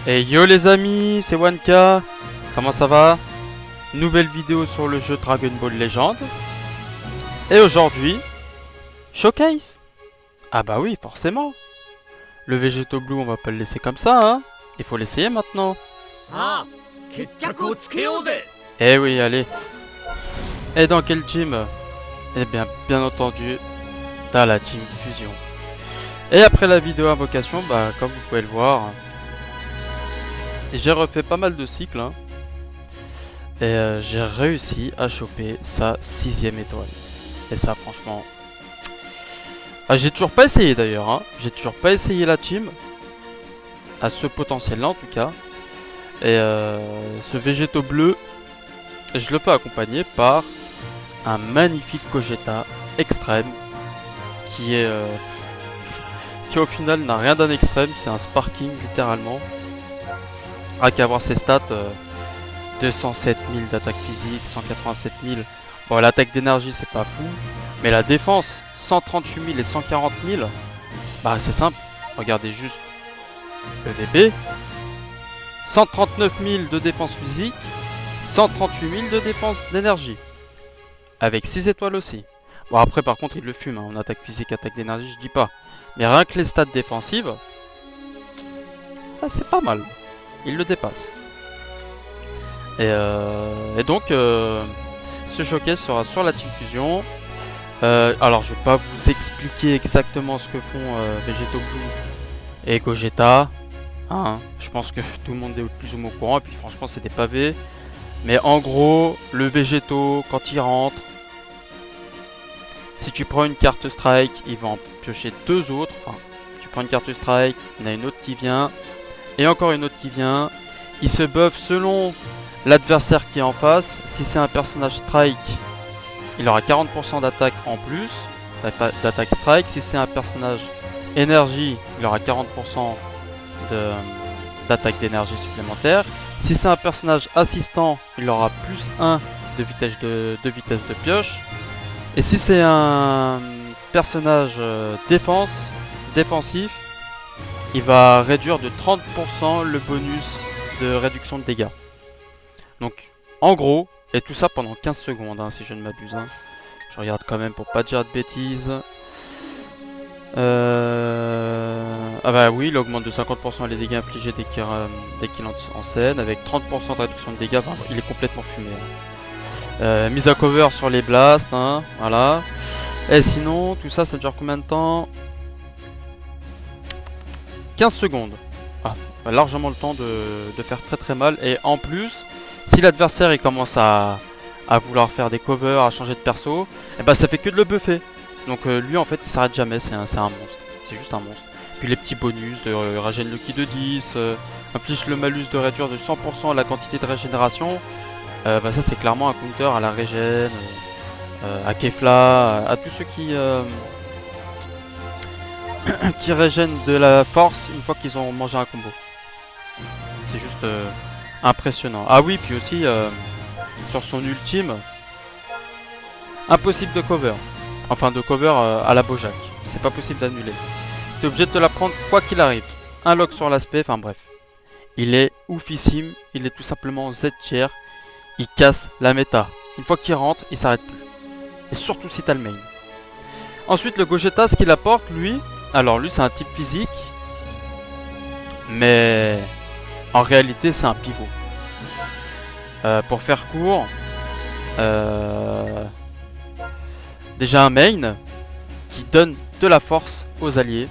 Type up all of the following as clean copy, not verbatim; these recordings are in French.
Et yo les amis, c'est Wanka. Comment ça va? Nouvelle vidéo sur le jeu Dragon Ball Legend. Et aujourd'hui, showcase. Ah bah oui, forcément. Le Végéto Blue, on va pas le laisser comme ça, hein. Il faut l'essayer maintenant. Eh oui, allez. Et dans quel team? Eh bien entendu, dans la team Fusion. Et après la vidéo invocation, bah comme vous pouvez le voir, j'ai refait pas mal de cycles, hein. Et j'ai réussi à choper sa 6ème étoile. Et ça, franchement... Ah, j'ai toujours pas essayé d'ailleurs, hein. J'ai toujours pas essayé la team. À ce potentiel-là, en tout cas. Et ce Végéto bleu, je le fais accompagner par un magnifique Gogeta extrême. Qui est... qui au final n'a rien d'un extrême. C'est un Sparking, littéralement. À qu'à voir ses stats... 207 000 d'attaque physique, 187 000. Bon, l'attaque d'énergie, c'est pas fou. Mais la défense, 138 000 et 140 000. Bah, c'est simple. Regardez juste le VB. 139 000 de défense physique, 138 000 de défense d'énergie. Avec 6 étoiles aussi. Bon, après, par contre, il le fume. Hein. En attaque physique, attaque d'énergie, je dis pas. Mais rien que les stats défensives, ah, c'est pas mal. Il le dépasse. Et donc, ce showcase sera sur la Team Fusion. Alors, je vais pas vous expliquer exactement ce que font Végéto Blue et Gogeta. Hein, je pense que tout le monde est plus ou moins au courant. Et puis, franchement, c'est des pavés. Mais en gros, le Végéto, quand il rentre, si tu prends une carte Strike, il va en piocher deux autres. Enfin, tu prends une carte Strike, il y en a une autre qui vient. Et encore une autre qui vient. Il se buff selon l'adversaire qui est en face. Si c'est un personnage Strike, il aura 40% d'attaque en plus, d'attaque Strike. Si c'est un personnage énergie, il aura 40% d'attaque d'énergie supplémentaire. Si c'est un personnage assistant, il aura plus 1 de vitesse de pioche. Et si c'est un personnage défensif, il va réduire de 30% le bonus de réduction de dégâts. Donc, en gros, et tout ça pendant 15 secondes, hein, si je ne m'abuse. Hein. Je regarde quand même pour pas dire de bêtises. Ah bah oui, il augmente de 50% les dégâts infligés dès qu'il entre en scène, avec 30% de réduction de dégâts. Enfin, il est complètement fumé. Hein. Mise à cover sur les blasts, hein, voilà. Et sinon, tout ça, ça dure combien de temps? 15 secondes. Ah, largement le temps de faire très très mal. Et en plus... si l'adversaire il commence à vouloir faire des covers, à changer de perso, et bah ça fait que de le buffer. Donc lui en fait il s'arrête jamais, c'est un monstre. C'est juste un monstre. Puis les petits bonus de régène le ki de 10, inflige le malus de réduire de 100% la quantité de régénération. Bah ça c'est clairement un counter à la régène, à Kefla, à tous ceux qui régènent de la force une fois qu'ils ont mangé un combo. C'est juste... impressionnant. Ah oui, puis aussi sur son ultime, impossible de cover. Enfin de cover à la Bojack. C'est pas possible d'annuler. T'es obligé de te la prendre quoi qu'il arrive. Un lock sur l'aspect, enfin bref. Il est oufissime, il est tout simplement Z tier. Il casse la méta. Une fois qu'il rentre, il s'arrête plus. Et surtout si t'as le main. Ensuite le Gogeta, ce qu'il apporte lui, alors lui c'est un type physique. Mais... en réalité, c'est un pivot. Pour faire court, déjà un main qui donne de la force aux alliés.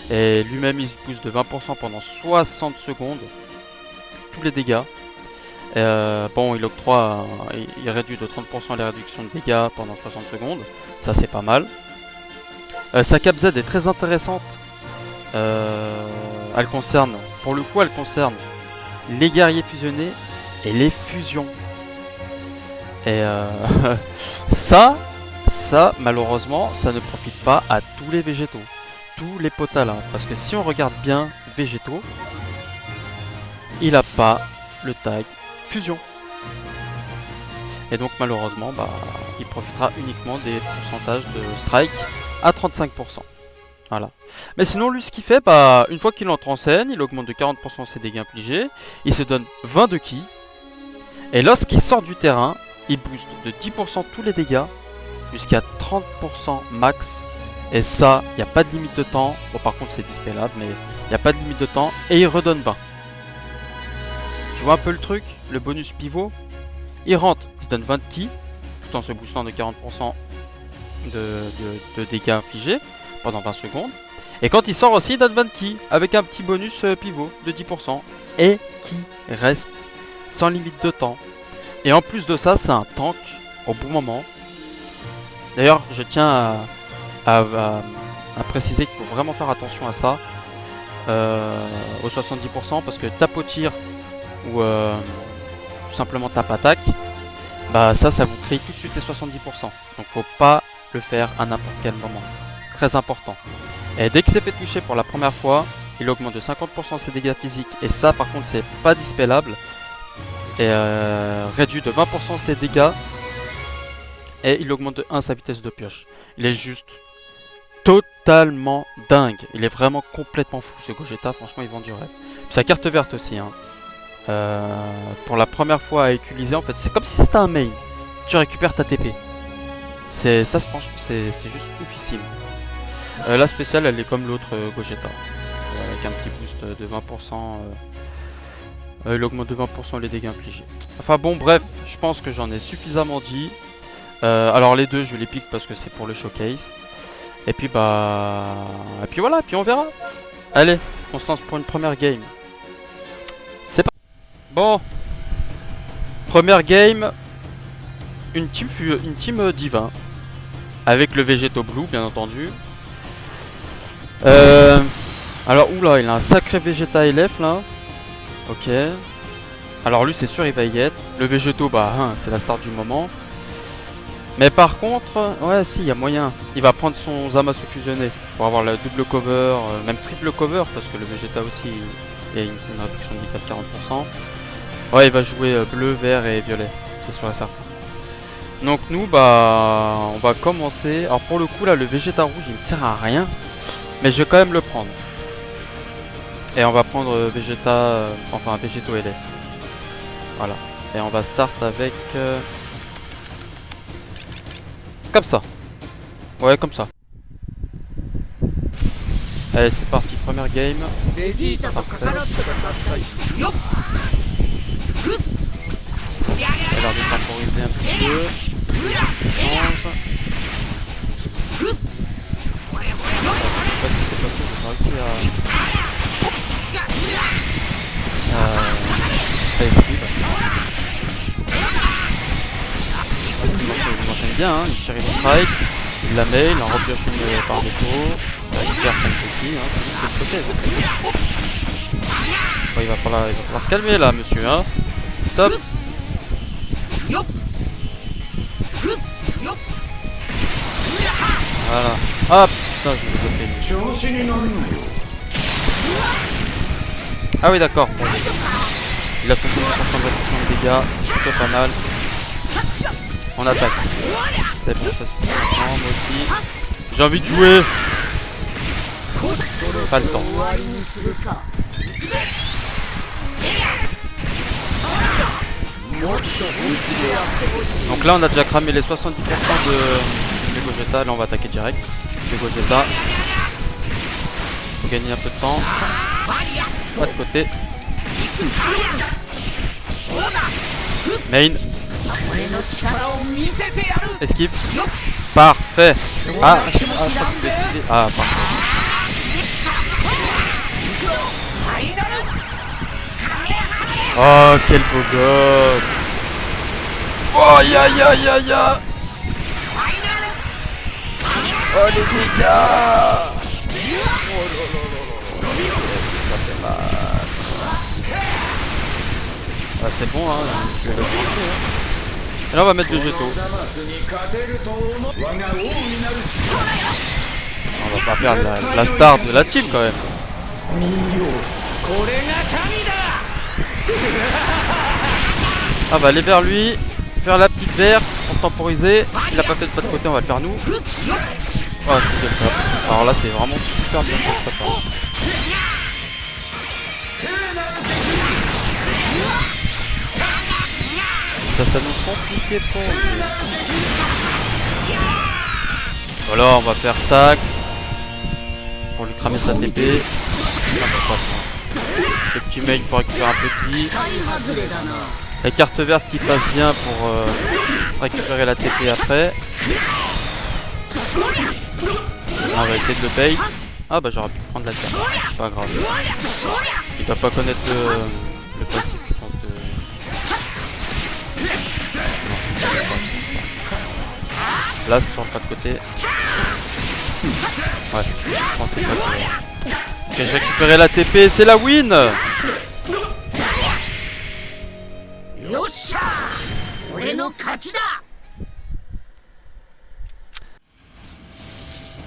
Et lui-même, il se booste de 20% pendant 60 secondes. Tous les dégâts. Bon, il octroie, il réduit de 30% les réductions de dégâts pendant 60 secondes. Ça, c'est pas mal. Sa cap Z est très intéressante. Elle concerne, pour le coup, elle concerne les guerriers fusionnés et les fusions. Et ça malheureusement, ça ne profite pas à tous les végétaux, tous les potalins. Parce que si on regarde bien végétaux, il n'a pas le tag fusion. Et donc malheureusement, bah, il profitera uniquement des pourcentages de strike à 35%. Voilà. Mais sinon, lui, ce qu'il fait, bah, une fois qu'il entre en scène, il augmente de 40% ses dégâts infligés. Il se donne 20 de ki. Et lorsqu'il sort du terrain, il booste de 10% tous les dégâts jusqu'à 30% max. Et ça, il n'y a pas de limite de temps. Bon, par contre, c'est dispellable, mais il n'y a pas de limite de temps. Et il redonne 20. Tu vois un peu le truc? Le bonus pivot. Il rentre, il se donne 20 de ki, tout en se boostant de 40% de dégâts infligés pendant 20 secondes. Et quand il sort aussi, il donne 20 ki, avec un petit bonus pivot de 10%. Et qui reste sans limite de temps. Et en plus de ça, c'est un tank au bon moment. D'ailleurs, je tiens à préciser qu'il faut vraiment faire attention à ça. Au 70%, parce que tape au tir ou tout simplement tape attaque, bah ça vous crée tout de suite les 70%. Donc faut pas le faire à n'importe quel moment. Très important. Et dès qu'il s'est fait toucher pour la première fois, il augmente de 50% ses dégâts physiques. Et ça par contre c'est pas dispellable. Et réduit de 20% ses dégâts. Et il augmente de 1 sa vitesse de pioche. Il est juste totalement dingue. Il est vraiment complètement fou ce Gogeta, franchement il vend du rêve. Puis sa carte verte aussi hein. Pour la première fois à utiliser, en fait c'est comme si c'était un main. Tu récupères ta TP. Ça franchement c'est juste oufissime. La spéciale elle est comme l'autre Gogeta, avec un petit boost de 20%. Il augmente de 20% les dégâts infligés. Enfin bon bref, je pense que j'en ai suffisamment dit. Alors les deux je les pique parce que c'est pour le showcase. Et puis voilà, puis on verra. Allez, on se lance pour une première game. C'est parti. Bon, première game, une team divin avec le Végéto Blue bien entendu. Alors oula, il a un sacré Vegeta LF là. Ok. Alors lui c'est sûr il va y être. Le Végéto bah c'est la star du moment. Mais par contre, ouais si il y a moyen. Il va prendre son Zamasu fusionné pour avoir la double cover, même triple cover parce que le Vegeta aussi il y a une réduction de dégâts de 40%. Ouais il va jouer bleu, vert et violet, c'est sûr et certain. Donc nous bah on va commencer. Alors pour le coup là le Vegeta rouge il me sert à rien. Mais je vais quand même le prendre. Et on va prendre Vegeta, enfin Végéto LF. Voilà. Et on va start avec... comme ça. Ouais, comme ça. Allez, c'est parti, première game. Parfait. Il a l'air de temporiser un petit peu. Il change. Je sais pas ce qui s'est passé, j'ai pas réussi à esquive. Il m'enchaîne bien, hein. Il tire une strike, il la met, il en repioche une par défaut, il récupère 5 petits, hein. C'est le showcase en fait. Bon, il va falloir se calmer là monsieur, hein. Stop. Voilà. Ah putain, je les ai fait. Ah oui d'accord. Bon. Il a 60% de dégâts, c'est plutôt pas mal. On attaque. C'est bon, ça se fait maintenant, moi aussi. J'ai envie de jouer. Pas le temps. Donc là on a déjà cramé les 70% de Gogeta. Là on va attaquer direct. Les Gogeta. Faut gagner un peu de temps. Pas de côté. Main. Esquive. Parfait. Ah, je crois que tu peux esquiver. Ah, parfait. Oh, quel beau gosse. Oh, ya ya ya ya. Oh, les dégâts. Oh là là là là. Est-ce que ça fait mal? Ah, c'est bon, hein. Je vais le trancher, hein. Et là, on va mettre le Végéto. On va pas perdre la star de la team quand même. Ah, va aller vers lui. Faire la petite verte pour temporiser. Il a pas fait de pas de côté, on va le faire nous. Oh, c'est bien. Alors là c'est vraiment super bien fait de sa part. Ça s'annonce compliqué pour lui. Voilà, on va faire tac pour lui cramer sa TP. Le petit main pour récupérer un peu de vie. La carte verte qui passe bien pour récupérer la TP après. On va essayer de le bait. Ah bah j'aurais pu prendre la carte, c'est pas grave. Il doit pas connaître le passif je pense de... Là c'est pas de côté. Ouais, je pensais pas que... Ok, j'ai récupéré la TP, c'est la win.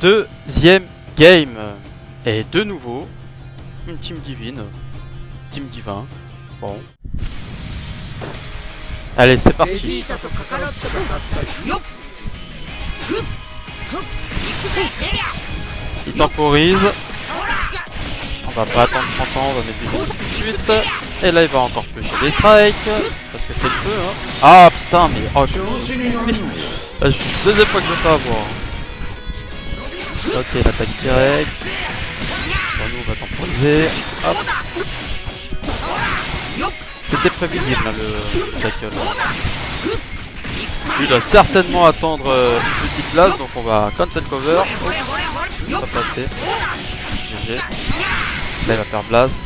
Deuxième game. Et de nouveau, une team divine. Team divin. Bon. Allez, c'est parti. Il temporise. On va pas attendre 30 ans, on va mettre des choses tout de suite. Et là il va encore piocher des strikes. Parce que c'est le feu hein. Ah putain mais... Oh je suis deuxième fois que je me fais avoir. Ok l'attaque directe. Bon nous on va temporiser. Hop. C'était prévisible hein, le tackle. Il doit certainement attendre une petite blast, donc on va cancel cover. Ça va passer. GG. Là il va faire blast.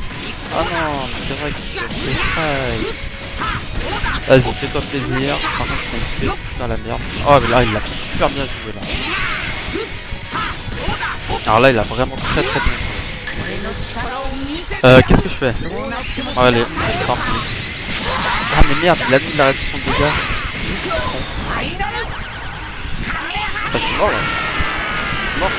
Ah non, mais c'est vrai qu'il fait des strikes. Vas-y, fais-toi plaisir. Par contre, c'est XP, je suis dans la merde. Oh, mais là il l'a super bien joué là. Alors là, il a vraiment très bien joué. Qu'est-ce que je fais? Oh, allez, tant pis. Ah, mais merde, il a mis la réduction de dégâts. Ah, je suis mort là. Je suis mort.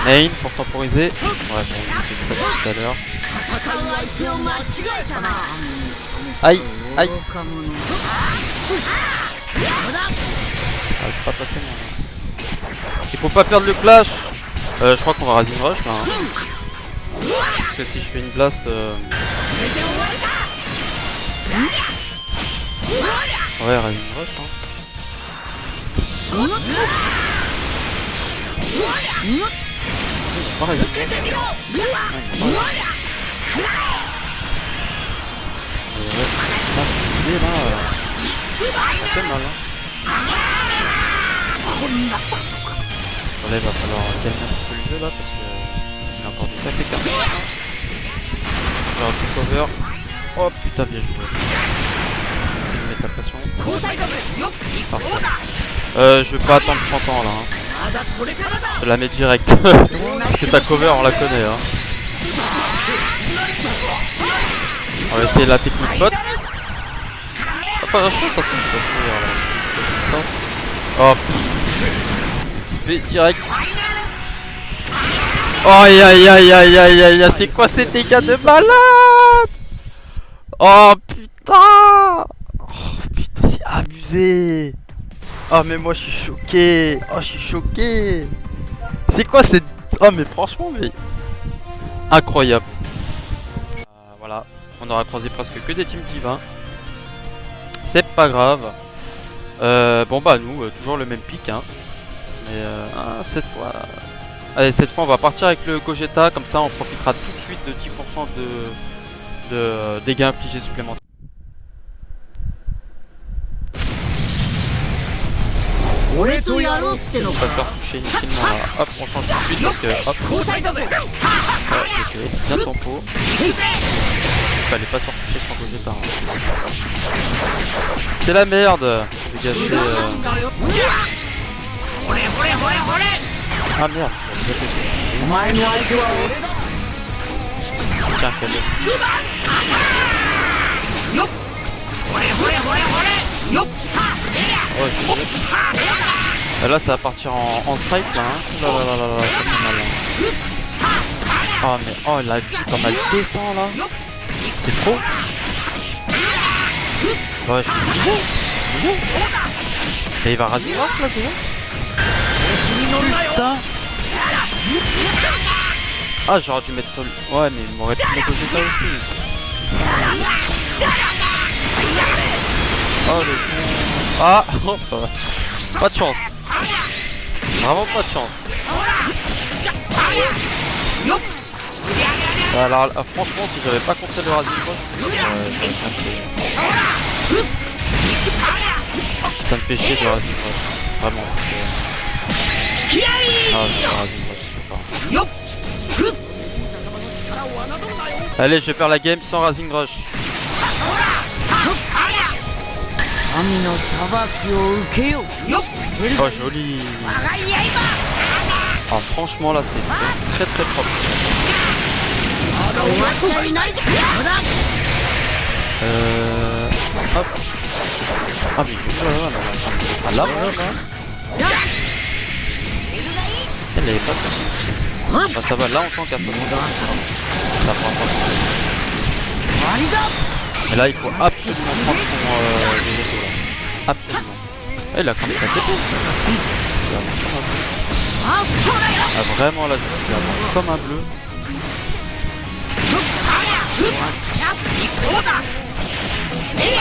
Main pour temporiser. Ouais, bon, j'ai vu ça tout à l'heure. Aïe, aïe. Ah, c'est pas passé moi. Il faut pas perdre le clash. Je crois qu'on va Rising Rush là. Hein. Parce que si je fais une blast. Ouais, Rising Rush. Hein. Pas Rising Rush. Ça fait mal. Hein. Là, il va falloir calmer un petit peu le jeu là parce que il a encore des sacrés cartes. Faire un petit cover. Oh putain, bien joué. Essayer de mettre la pression. Parfait. Je vais pas attendre 30 ans là. Hein. Je la mets direct. Parce que ta cover on la connaît. Hein. On va essayer la technique bot. Enfin, je pense que ça se peut courir là. Ça. Oh putain. Direct. Oh aïe aïe aïe aïe aïe aïe, c'est quoi ces dégâts de malade? Oh putain. Oh putain, c'est abusé. Oh mais moi je suis choqué. Oh je suis choqué. C'est quoi cette... Oh mais franchement mais... Incroyable. Voilà, on aura croisé presque que des teams divins. C'est pas grave. Bon bah nous, toujours le même pic hein. Mais cette fois... Allez, cette fois on va partir avec le Gogeta, comme ça on profitera tout de suite de 10% de dégâts infligés supplémentaires. On va faire toucher inutilement là. Hop, on change tout de suite parce que hop. Ouais, ok, bien tempo. Il fallait pas se faire toucher sur Gogeta. Hein. C'est la merde. Dégager. Ah merde, tiens, calme. Oh, je... Là, ça va partir en strike là. Hein. Là, ça fait mal. Là. Oh, mais oh, la vie, comme elle descend là. C'est trop. Ouais, je suis obligé. Et il va raser Rush là déjà. Putain. Ah, j'aurais dû mettre... Ouais, mais il m'aurait pu mettre Gogeta aussi. Oh le con. Ah. Pas de chance. Vraiment pas de chance. Alors franchement, si j'avais pas compté le Rising Rush, j'aurais pensé. Ça me fait chier de Rising Rush. Vraiment. Parce que... Ah, je Rising Rush, c'est pas. Allez, je vais faire la game sans Rising Rush. Oh, joli. Ah, franchement, là, c'est très très propre. Hop. Ah, mais je là, là. Elle est pas facile. Bah, ça va, là, on tant qu'à 60. Ça prend pas. Mais là, il faut absolument prendre son Végéto, là. Absolument. Et il a commencé à TP. Ah, vraiment, là, je vais avoir comme un bleu.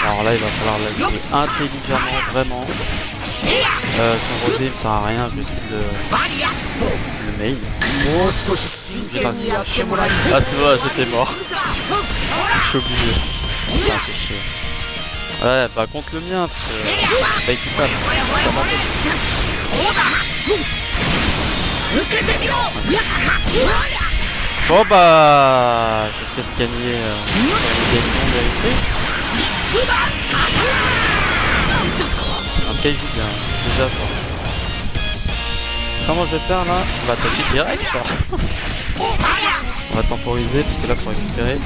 Alors là, il va falloir la jouer intelligemment, vraiment. Son rosé, il me sert à rien, je vais essayer de le main. Ah, c'est vrai, j'étais mort. Je suis obligé. Putain, fait chier. Ouais, bah contre le mien, parce que c'est pas équitable. Ça m'embête. Bon bah, je vais peut-être gagner une gagnant vérité. Ok, il joue bien, déjà fort. Comment je vais faire là? On va attaquer direct. On va temporiser parce que là pour récupérer.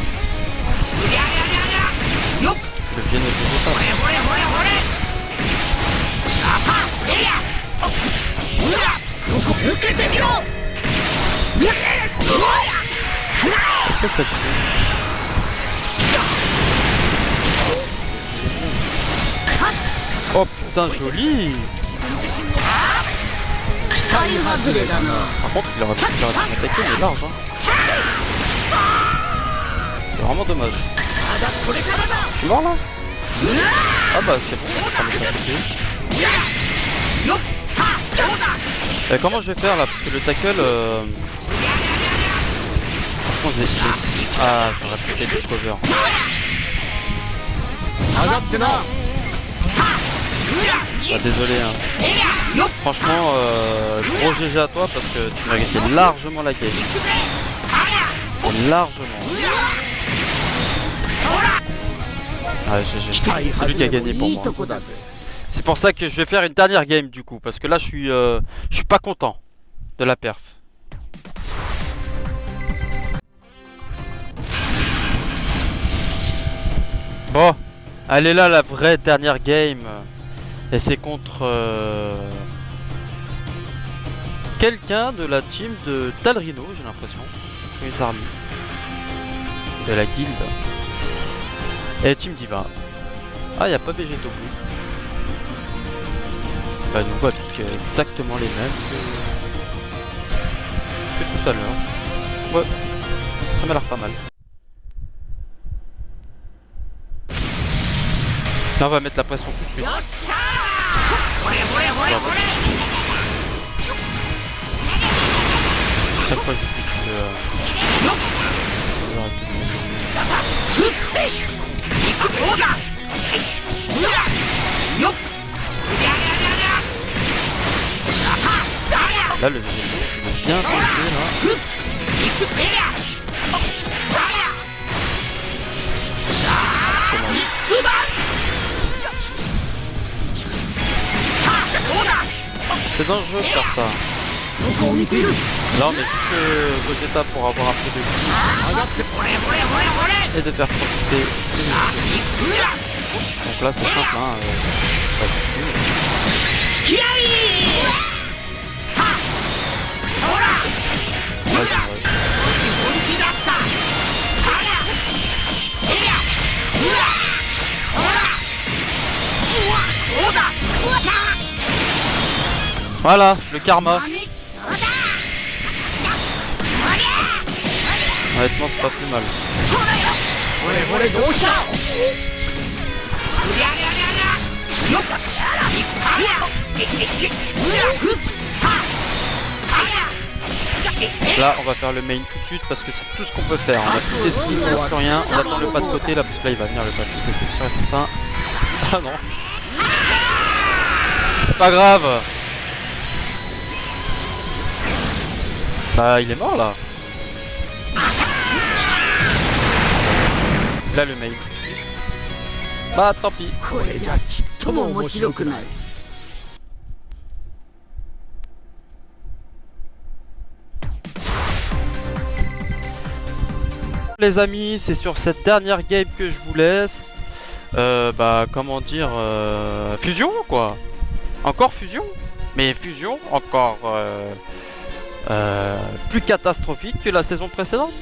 Le pied ne bouge pas. Est-ce que ça te... Oh putain, joli. Par contre, il aurait pu m'attaquer, mais large. Hein. C'est vraiment dommage. Je suis mort là. Ah bah c'est bon, je vais prendre ça TP. Comment je vais faire là? Parce que le tackle... Franchement, j'ai... Ah, j'aurais pu peut-être le cover. Ah, désolé hein. Franchement, gros GG à toi parce que tu méritais largement la game. Largement. Ah, GG. C'est lui qui a gagné pour moi. C'est pour ça que je vais faire une dernière game du coup. Parce que là je suis pas content de la perf. Bon, elle est là la vraie dernière game. Et c'est contre quelqu'un de la team de Talrino, j'ai l'impression. Les armées de la guilde. Et Team Diva. Ah, il n'y a pas Végéto Blue. Bah, nous voit exactement les mêmes que tout à l'heure. Ouais, ça m'a l'air pas mal. Là, on va mettre la pression tout de suite. Chaque fois que je pitch, là, le Végéto, il est bien gonflé, là. C'est dangereux de faire ça. Là on met juste Gogeta pour avoir un peu de vie et de faire profiter. Donc là c'est simple hein. Voilà, le karma. Honnêtement, c'est pas plus mal. Là, on va faire le main tout de suite parce que c'est tout ce qu'on peut faire. On a plus d'esquive, on n'a plus rien. On attend le pas de côté là parce que là, il va venir le pas de côté, c'est sûr et certain. Ah non. C'est pas grave. Bah, il est mort là. Là, le main. Bah, tant pis. Les amis, c'est sur cette dernière game que je vous laisse. Bah, comment dire, fusion quoi. Encore fusion, mais fusion encore plus catastrophique que la saison précédente.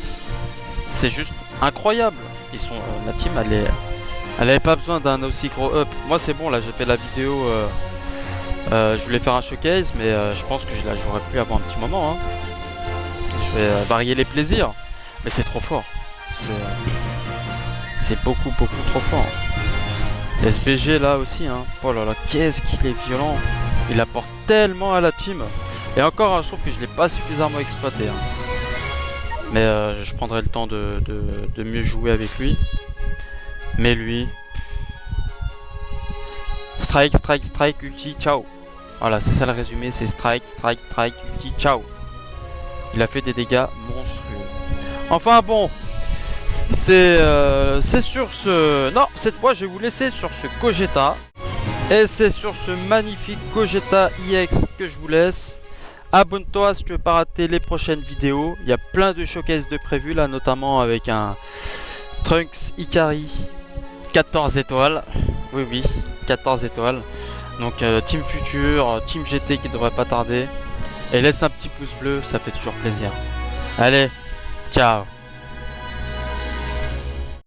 C'est juste incroyable. Ils sont, la team, elle avait pas besoin d'un aussi gros up. Moi c'est bon, là j'ai fait la vidéo. Je voulais faire un showcase, mais je pense que je la jouerai plus avant un petit moment. Hein. Je vais varier les plaisirs, mais c'est trop fort. C'est beaucoup trop fort. SBG là aussi, hein. Oh là là, qu'est-ce qu'il est violent. Il apporte tellement à la team. Et encore, hein, je trouve que je l'ai pas suffisamment exploité. Hein. Mais je prendrai le temps de mieux jouer avec lui. Mais lui... Strike, strike, strike, ulti, ciao. Voilà, c'est ça le résumé, c'est strike, strike, strike, ulti, ciao. Il a fait des dégâts monstrueux. Enfin bon... C'est sur ce... Non, cette fois je vais vous laisser sur ce Gogeta. Et c'est sur ce magnifique Gogeta EX que je vous laisse. Abonne-toi si tu veux pas rater les prochaines vidéos. Il y a plein de showcases de prévus là, notamment avec un Trunks Ikari 14 étoiles. Oui, oui, 14 étoiles. Donc Team Future, Team GT qui devrait pas tarder. Et laisse un petit pouce bleu, ça fait toujours plaisir. Allez, ciao.